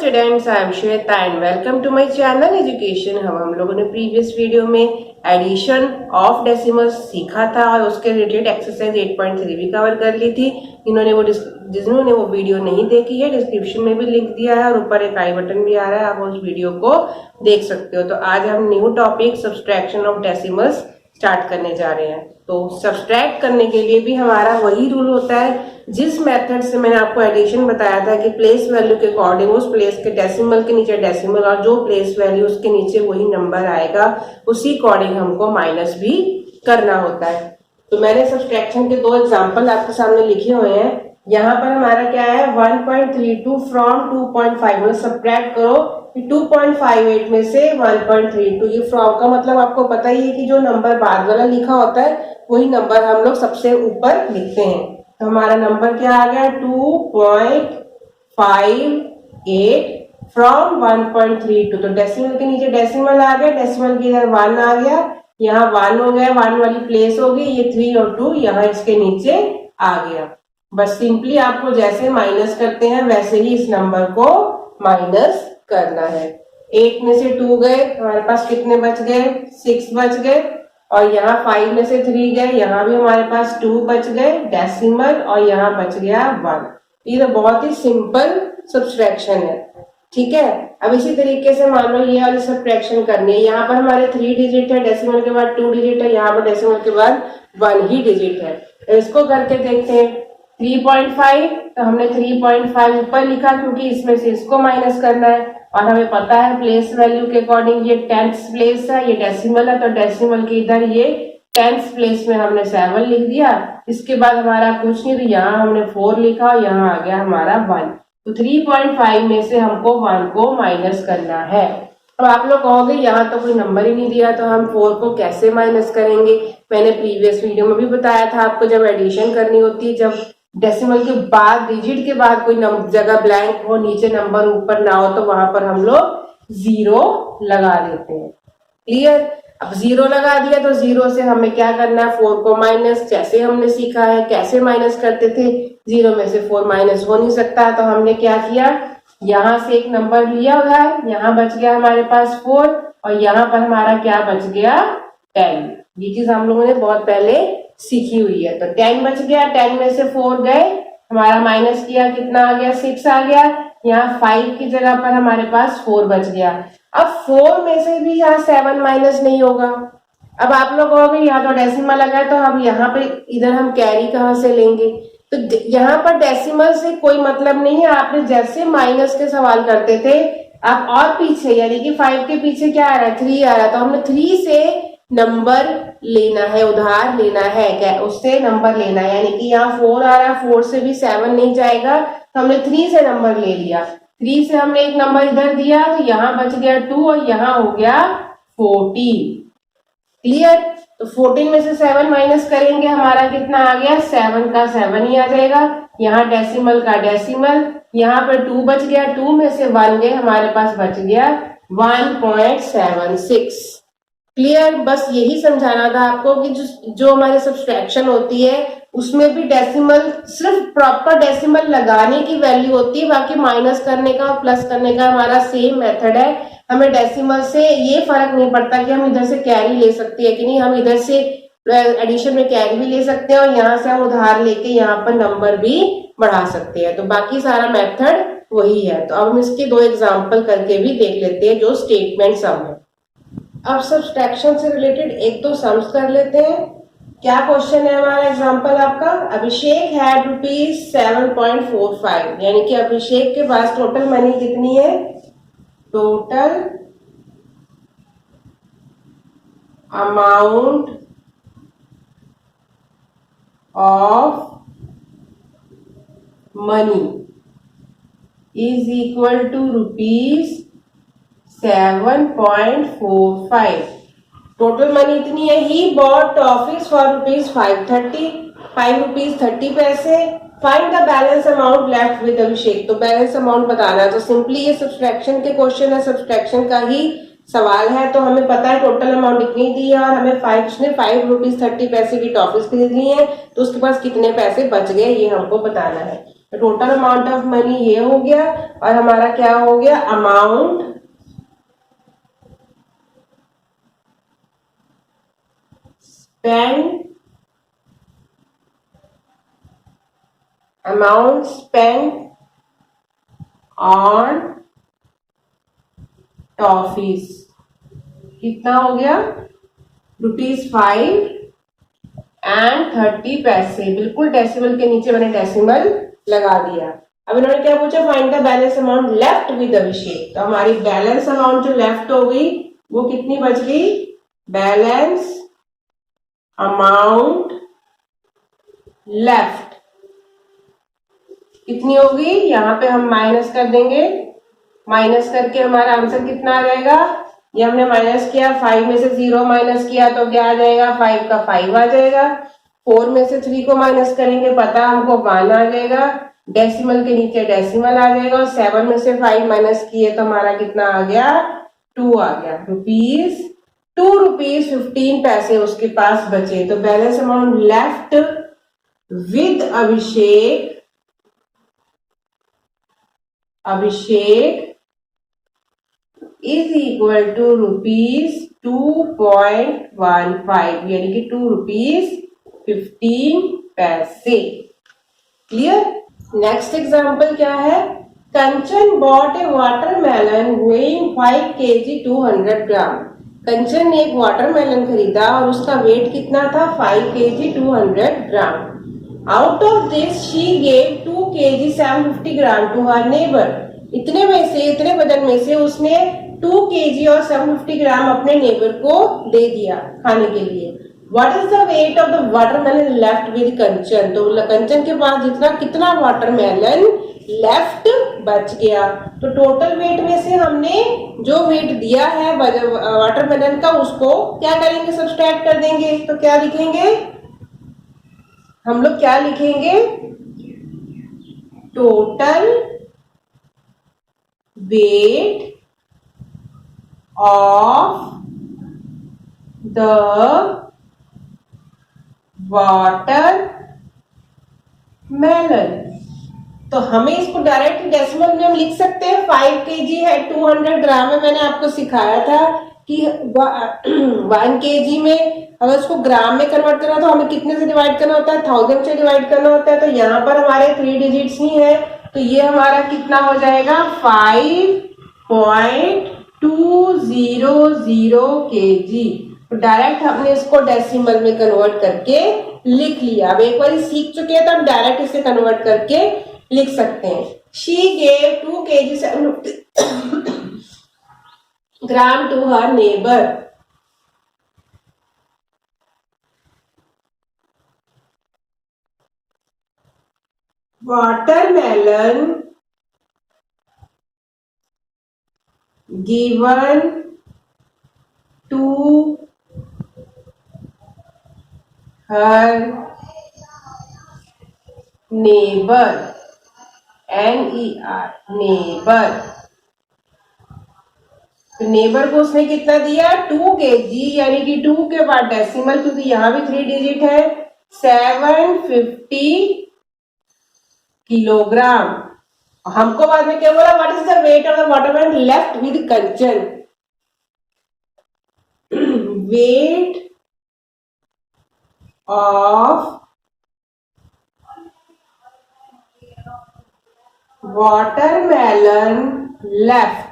Students, I am Shweta and welcome to my channel education. हम लोगों ने प्रीवियस वीडियो में एडिशन ऑफ डेसिमल्स सीखा था और उसके रिलेटेड एक्सरसाइज 8.3 भी कवर कर ली थी। जिन्होंने वो वीडियो नहीं देखी है, डिस्क्रिप्शन में भी लिंक दिया है और ऊपर एक आई बटन भी आ रहा है, आप उस वीडियो को देख सकते हो। तो आज हम new topic subtraction of decimals start करने जा रहे हैं। तो सब्सट्रैक्ट करने के लिए भी हमारा वही रूल होता है जिस मेथड से मैंने आपको एडिशन बताया था कि प्लेस वैल्यू के अकॉर्डिंग उस प्लेस के डेसिमल के नीचे डेसिमल और जो प्लेस वैल्यू उसके नीचे वही नंबर आएगा, उसी अकॉर्डिंग हमको माइनस भी करना होता है। तो मैंने सब्सट्रैक्शन के दो एग्जांपल आपके सामने लिखे हुए हैं। यहाँ पर हमारा क्या है 1.32 फ्रॉम 2.5 मतलब सब्ट्रैक्ट करो 2.58 में से 1.32। ये फ्रॉम का मतलब आपको पता ही है कि जो नंबर बाद वाला लिखा होता है वही नंबर हम लोग सबसे ऊपर लिखते हैं। तो हमारा नंबर क्या आ गया 2.58 फ्रॉम 1.32। तो डेसिमल के नीचे डेसिमल आ गया, डेसिमल के इधर 1 आ गया, यहाँ 1 हो गया, 1 वाली प्लेस होगी, ये 3 और 2 यहाँ इसके नीचे आ गया। बस सिंपली आपको जैसे माइनस करते हैं वैसे ही इस नंबर को माइनस करना है। 8 में से 2 गए, हमारे पास कितने बच गए 6 बच गए, और यहाँ 5 में से 3 गए, यहाँ भी हमारे पास 2 बच गए डेसिमल, और यहाँ बच गया 1। ये तो बहुत ही सिंपल सब्सट्रैक्शन है, ठीक है। अब इसी तरीके से मान लो ये वाली सब्ट्रैक्शन करनी है। यहाँ पर हमारे 3 डिजिट है, डेसिमल के बाद 2 डिजिट है, यहाँ पर डेसिमल के बाद 1 ही डिजिट है। तो इसको करके देखते हैं 3.5, तो हमने 3.5 ऊपर लिखा क्योंकि इसमें से इसको माइनस करना है, और हमें पता है प्लेस वैल्यू के अकॉर्डिंग ये 10th प्लेस है, ये डेसिमल है, तो डेसिमल के इधर ये 10th प्लेस में हमने 7 लिख दिया। इसके बाद हमारा कुछ नहीं, तो यहाँ हमने 4 लिखा और यहाँ आ गया हमारा 1। तो 3.5 में से हमको 1 को माइनस करना है। अब आप लोग कहोगे यहाँ तो कोई नंबर ही नहीं दिया, तो हम 4 को कैसे माइनस करेंगे। मैंने प्रीवियस वीडियो में भी बताया था आपको, जब एडिशन करनी होती है, जब डेसिमल के बाद डिजिट के बाद कोई जगह ब्लैंक हो, नीचे नंबर ऊपर ना हो, तो वहां पर हम लोग 0 लगा देते हैं। क्लियर। अब 0 लगा दिया तो 0 से हमें क्या करना है 4 को माइनस, जैसे हमने सीखा है कैसे माइनस करते थे। 0 में से 4 माइनस हो नहीं सकता, तो हमने क्या किया यहाँ से एक नंबर लिया उधर, यहाँ बच गया हमारे पास 4, और यहाँ पर हमारा क्या बच गया 10। ये चीज हम लोगों ने बहुत पहले सीखी हुई है। तो 10 बच गया, 10 में से 4 गए, हमारा माइनस किया कितना आ गया 6 आ गया, यहाँ 5 की जगह पर हमारे पास 4 बच गया। अब 4 में से भी यहाँ 7 माइनस नहीं होगा। अब आप लोग कहोगे यहाँ तो डेसिमल लगा है, तो अब यहाँ पे इधर हम कैरी कहाँ से लेंगे। तो यहाँ पर डेसिमल से कोई मतलब नहीं है। आपने जैसे माइनस के सवाल करते थे, आप और पीछे यानी कि 5 के पीछे क्या आ रहा है 3 आ रहा है, तो हमने 3 से नंबर लेना है, उधार लेना है, क्या उससे नंबर लेना है। यानी कि यहाँ 4 आ रहा है, 4 से भी 7 नहीं जाएगा, तो हमने 3 से नंबर ले लिया। 3 से हमने एक नंबर इधर दिया, तो यहाँ बच गया 2 और यहाँ हो गया 14। क्लियर। तो 14 में से 7 माइनस करेंगे, हमारा कितना आ गया 7 का 7 ही आ जाएगा। यहाँ डेसिमल का डेसिमल, यहाँ पर 2 बच गया, 2 में से 1 गए, हमारे पास बच गया 1.76। क्लियर। बस यही समझाना था आपको कि जो हमारे सब्सट्रैक्शन होती है उसमें भी डेसिमल सिर्फ प्रॉपर डेसिमल लगाने की वैल्यू होती है, बाकी माइनस करने का और प्लस करने का हमारा सेम मेथड है। हमें डेसिमल से ये फर्क नहीं पड़ता कि हम इधर से कैरी ले सकते हैं कि नहीं, हम इधर से एडिशन में कैरी भी ले सकते हैं और यहाँ से हम उधार लेके यहाँ पर नंबर भी बढ़ा सकते हैं। तो बाकी सारा मेथड वही है। तो अब हम इसके 2 एग्जाम्पल करके भी देख लेते हैं जो स्टेटमेंट सम है। अब सब्सट्रैक्शन से रिलेटेड 1-2 सम्स कर लेते हैं। क्या क्वेश्चन है हमारा एग्जांपल आपका, अभिषेक हैड ₹7.45, यानी कि अभिषेक के पास टोटल मनी कितनी है, total amount of money is equal to ₹7.45। Total money इतनी है। He bought toffees for ₹530, ₹5.30। Find the balance amount left with Abhishek. तो बैलेंस अमाउंट बताना है। तो सिंपली ये सब्सट्रैक्शन के क्वेश्चन है, सब्सट्रैक्शन का ही सवाल है। तो हमें पता है टोटल अमाउंट इतनी दी है और हमें ₹5.30 की टॉफीज खरीद ली है, तो उसके पास कितने पैसे बच गए ये हमको बताना है। तो टोटल अमाउंट ऑफ मनी ये हो गया, और हमारा क्या हो गया, amount spend, amount spend on toffees कितना हो गया, ₹5.30। बिल्कुल डेसिमल के नीचे मैंने डेसिमल लगा दिया। अब इन्होंने क्या पूछा, find the balance amount left with Abhishek. तो हमारी बैलेंस अमाउंट जो लेफ्ट हो गई वो कितनी बच गई, बैलेंस अमाउंट लेफ्ट कितनी होगी, यहाँ पे हम माइनस कर देंगे, माइनस करके हमारा आंसर कितना आ जाएगा, ये हमने माइनस किया, 5 में से 0 माइनस किया तो क्या आ जाएगा, 5 का 5 आ जाएगा। 4 में से 3 को माइनस करेंगे, पता हमको 1 आ जाएगा, डेसिमल के नीचे डेसिमल आ जाएगा, और 7 में से 5 माइनस किए तो हमारा कितना आ गया, 2 आ गया, ₹2.15 उसके पास बचे। तो balance amount left with Abhishek is equal to ₹2.15, यानी कि ₹2.15। क्लियर। नेक्स्ट एग्जाम्पल क्या है, Kanchan bought a watermelon weighing 5 kg 200 gram. Kanchan ने एक वाटरमेलन खरीदा और उसका वेट कितना था, 5 kg 200 gram. Out of this she gave 2 kg 750 gram to her neighbour. इतने में से, इतने वजन में से उसने 2 kg और 750 ग्राम अपने नेबर को दे दिया खाने के लिए। What is the weight of the watermelon left with कंचन। तो कंचन के पास जितना कितना वाटरमेलन लेफ्ट बच गया। तो टोटल वेट में से हमने जो वेट दिया है वाटरमेलन का, उसको क्या करेंगे, सब्सट्रैक्ट कर देंगे। तो क्या लिखेंगे, हम लोग क्या लिखेंगे, total weight of the watermelon. तो हमें इसको डायरेक्ट डेसिमल में हम लिख सकते हैं, 5 kg है, 200 ग्राम है। मैंने आपको सिखाया था कि 1 kg में अगर उसको ग्राम में कन्वर्ट करना तो हमें कितने से डिवाइड करना होता है, 1000 से डिवाइड करना होता है। तो यहाँ पर हमारे 3 डिजिट्स ही है, तो ये हमारा कितना हो जाएगा, 5.200 kg। डायरेक्ट हमने इसको डेसिमल में कन्वर्ट करके लिख लिया। अब एक बार सीख चुके हैं तो हम डायरेक्ट इसे कन्वर्ट करके लिख सकते हैं। She gave 2 kg 750 gram to her neighbour. Watermelon given to her neighbor, NER, neighbour. तो नेबर को उसने कितना दिया, 2 kg, यानी कि 2 के बाद डेसिमल, क्योंकि यहां भी 3 डिजिट है, 750 किलोग्राम। हमको बाद में क्या बोला, what is the weight of the watermelon left with Kanchan. Wait of watermelon left.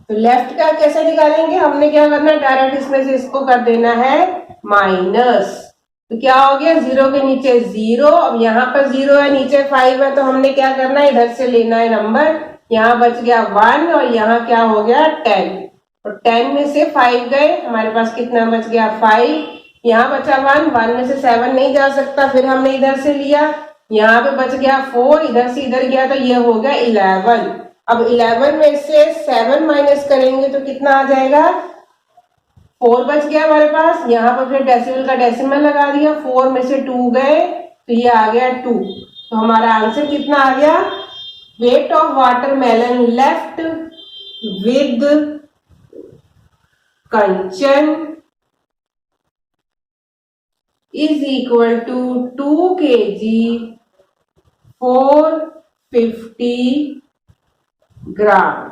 तो लेफ्ट का कैसे निकालेंगे, हमने क्या करना है, डायरेक्ट इसमें से इसको कर देना है माइनस। तो क्या हो गया, 0 के नीचे 0, अब यहाँ पर 0 है, नीचे 5 है, तो हमने क्या करना है, इधर से लेना है नंबर। यहाँ बच गया 1 और यहाँ क्या हो गया 10, और 10 में से 5 गए, हमारे पास कितना बच गया 5। यहाँ बचा 1 में से 7 नहीं जा सकता, फिर हमने इधर से लिया, यहाँ पे बच गया 4, इधर से इधर गया तो ये हो गया 11। अब 11 में से 7 माइनस करेंगे तो कितना आ जाएगा, 4 बच गया हमारे पास। यहाँ पर फिर डेसिमल का डेसिमल लगा दिया, 4 में से 2 गए तो ये आ गया 2। तो हमारा आंसर कितना आ गया, weight of watermelon left with Kanchan is equal to 2 kg 450 gram.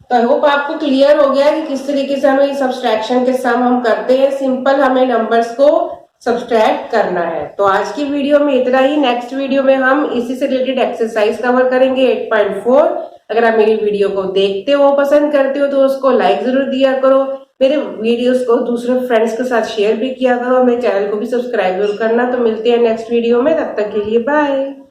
तो आई होप आपको क्लियर हो गया कि किस तरीके से हमें सब्सट्रैक्शन के सम हम करते हैं। सिंपल हमें नंबर्स को सब्सट्रैक्ट करना है। तो आज की वीडियो में इतना ही। नेक्स्ट वीडियो में हम इसी से रिलेटेड एक्सरसाइज कवर करेंगे 8.4। अगर आप मेरी वीडियो को देखते हो, पसंद करते हो, तो उसको लाइक जरूर दिया करो। मेरे वीडियोस को दूसरे फ्रेंड्स के साथ शेयर भी किया करो। मेरे चैनल को भी सब्सक्राइब जरूर करना। तो मिलते हैं नेक्स्ट वीडियो में, तब तक के लिए बाय।